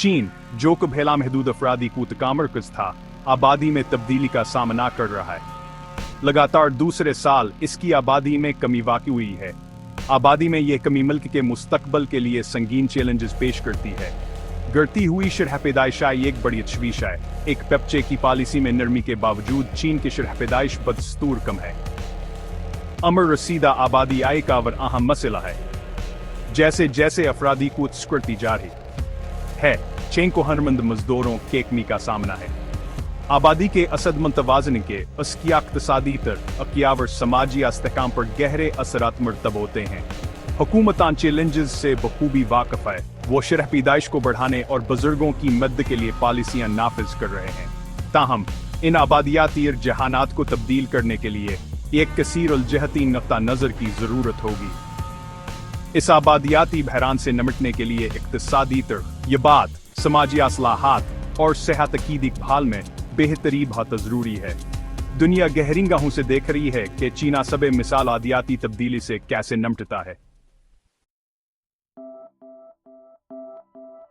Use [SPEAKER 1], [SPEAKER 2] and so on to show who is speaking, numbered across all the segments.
[SPEAKER 1] चीन, जो कभी लामहदूद अफरादी कूत का मरकज था, आबादी में तब्दीली का सामना कर रहा है। लगातार दूसरे साल इसकी आबादी में कमी वाक़ई हुई है। आबादी में यह कमी मुल्क के मुस्तकबल के लिए संगीन चैलेंजेस पेश करती है। गिरती हुई शरह पैदाइशाई एक बड़ी तशवीश है। एक बच्चे की पॉलिसी में नरमी के बावजूद चीन की शरह पैदाइश बदस्तूर कम है। अमर रसीदा आबादी आय का और अहम मसला है। जैसे जैसे अफरादी कूत सिकुड़ती जा रही है, चीन को हुनरमंद मजदूरों के कमी का सामना है। आबादी के असद मुतवाजन के अस्किया इक़्तिसादी अकियावर समाजी इस्तेहकाम पर गहरे असरात मरतब होते हैं। हुकूमतान चैलेंजेस से बखूबी वाक़िफ़ है। वो शरह पैदाइश को बढ़ाने और बुजुर्गों की मदद के लिए पॉलिसियां नाफिज कर रहे हैं। ताहम इन आबादियाती रुझानात को तब्दील करने के लिए एक कसीर उल जहती नुक्ता नज़र की ज़रूरत होगी। इस आबादियाती बहरान से निपटने के लिए इक़्तिसादी तरक़्क़ियात, समाजी असलाहात और सेहत की देखभाल में बेहतरी बहुत ज़रूरी है। दुनिया गहरी निगाहों से देख रही है कि चीना सबे मिसाल आदियाती तब्दीली से कैसे निपटता है।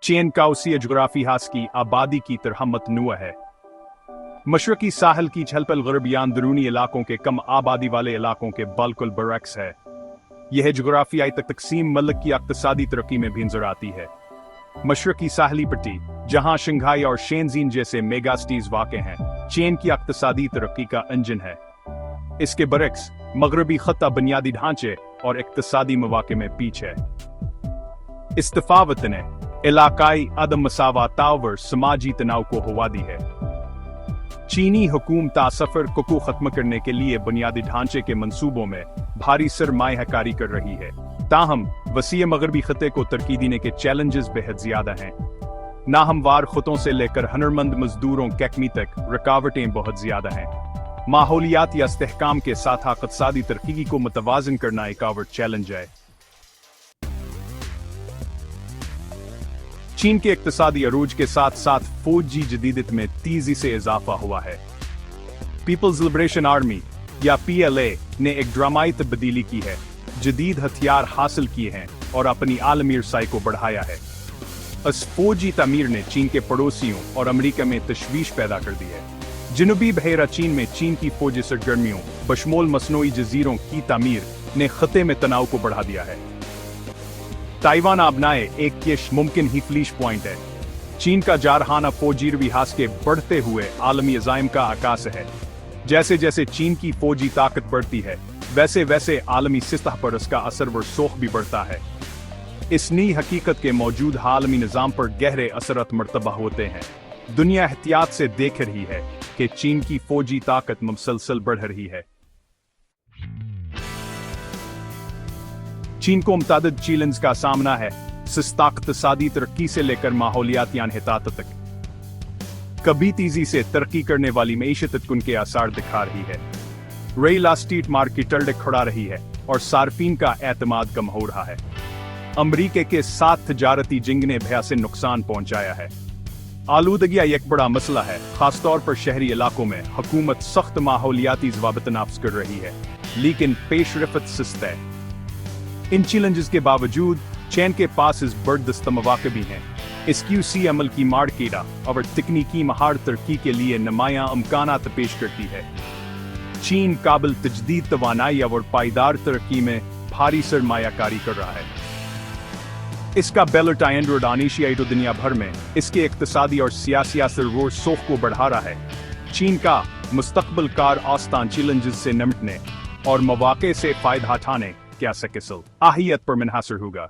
[SPEAKER 1] चीन का उसी जोग्राफी हास की आबादी की तरह मतनूआ है। मशरकी साहल की छलपल गरबियान अंदरूनी इलाकों के कम आबादी वाले इलाकों के बिल्कुल बरक्स है। यह जोग्राफियाई तकसीम मुल्क की इक़्तिसादी तरक्की में भी नजर आती है। मशरकी साहली पट्टी, जहां शंघाई और शेनजीन जैसे मेगा सिटीज वाक़ हैं, चीन की इक़्तिसादी तरक्की का इंजन है। इसके बरक्स मगरबी खत्ता बुनियादी ढांचे और इक़्तिसादी मौक़े में पीछे है। इस तफावत ने इलाकाई अदम मसावत और समाजी तनाव को हवा दी है। चीनी हुकूमत सफर को खत्म करने के लिए बुनियादी ढांचे के मंसूबों में भारी सरमायाकारी कर रही है। ताहम वसीय मगरबी खत्ते को तरक्की देने के चैलेंजेस बेहद ज्यादा हैं। नाहमवार खतों से लेकर हुनरमंद मजदूरों की कमी तक रुकावटें बहुत ज्यादा हैं। माहौलियाती इस्तेहकाम के साथ इक़्तिसादी तरक्की को मुतवाज़न करना एक और चैलेंज है। चीन के इक़्तिसादी अरूज के साथ साथ फौजी जदीदत में तेजी से इजाफा हुआ है। पीपल्स लिबरेशन आर्मी या PLA ने एक ड्रामाई तब्दीली की है, जदीद हथियार हासिल किए हैं और अपनी आलमी रसाई को बढ़ाया है। इस फौजी तमीर ने चीन के पड़ोसियों और अमेरिका में तशवीश पैदा कर दी है। जनूबी बहरा चीन में चीन की फौजी सरगर्मियों बशमोल मसनूई जजीरों की तामीर ने खत्ते में तनाव को बढ़ा दिया है। ताइवान आबनाए एक यश मुमकिन ही फ्लीश पॉइंट है। चीन का जारहाना फौजी रिहास के बढ़ते हुए आलमी अज़ाइम का आकाश है। जैसे जैसे चीन की फौजी ताकत बढ़ती है, वैसे वैसे आलमी सतह पर इसका असर व सोख भी बढ़ता है। इस नई हकीकत के मौजूद आलमी निज़ाम पर गहरे असरत मर्तबा होते हैं। दुनिया एहतियात से देख रही है कि चीन की फौजी ताकत मुसलसल बढ़ रही है। चीन को मुतादिद चैलेंज का सामना है, सस्ता इक़्तिसादी तरक्की से लेकर माहौलियाती अनहितात तक। कभी तेजी से तरक्की करने वाली मईशत उनके आसार दिखा रही है। रियल एस्टेट मार्केट खड़ा रही है और सार्फिन का एतमाद कम हो रहा है। अमरीका के साथ तजारती जंग ने भया से नुकसान पहुंचाया है। आलूदगी एक बड़ा मसला है, खासतौर पर शहरी इलाकों में हुकूमत सख्त माहौलियाती ज़वाबित नाफ्ज़ कर रही है, लेकिन पेशरफ्त सुस्त है। इन चैलेंजेस के बावजूद चीन के पास इस बर्दस्त मौक़े भी हैं। इस QC अमल की मार्केटा और तकनीकी महार तरक्की के लिए नुमायां इम्कानात पेश करती है। चीन काबिल तजदीद तवानाई और पायदार तरक्की में भारी सरमायाकारी कर रहा है। इसका बेल्ट एंड एशियाई दुनिया भर में इसके इक़्तिसादी और सियासी असर व सोख को बढ़ा रहा है। चीन का मुस्तकबिल कार आस्तान चैलेंजेस से निपटने और मौक़े से फ़ायदा उठाने क्या सकेसल आहियत पर मुनहसर होगा।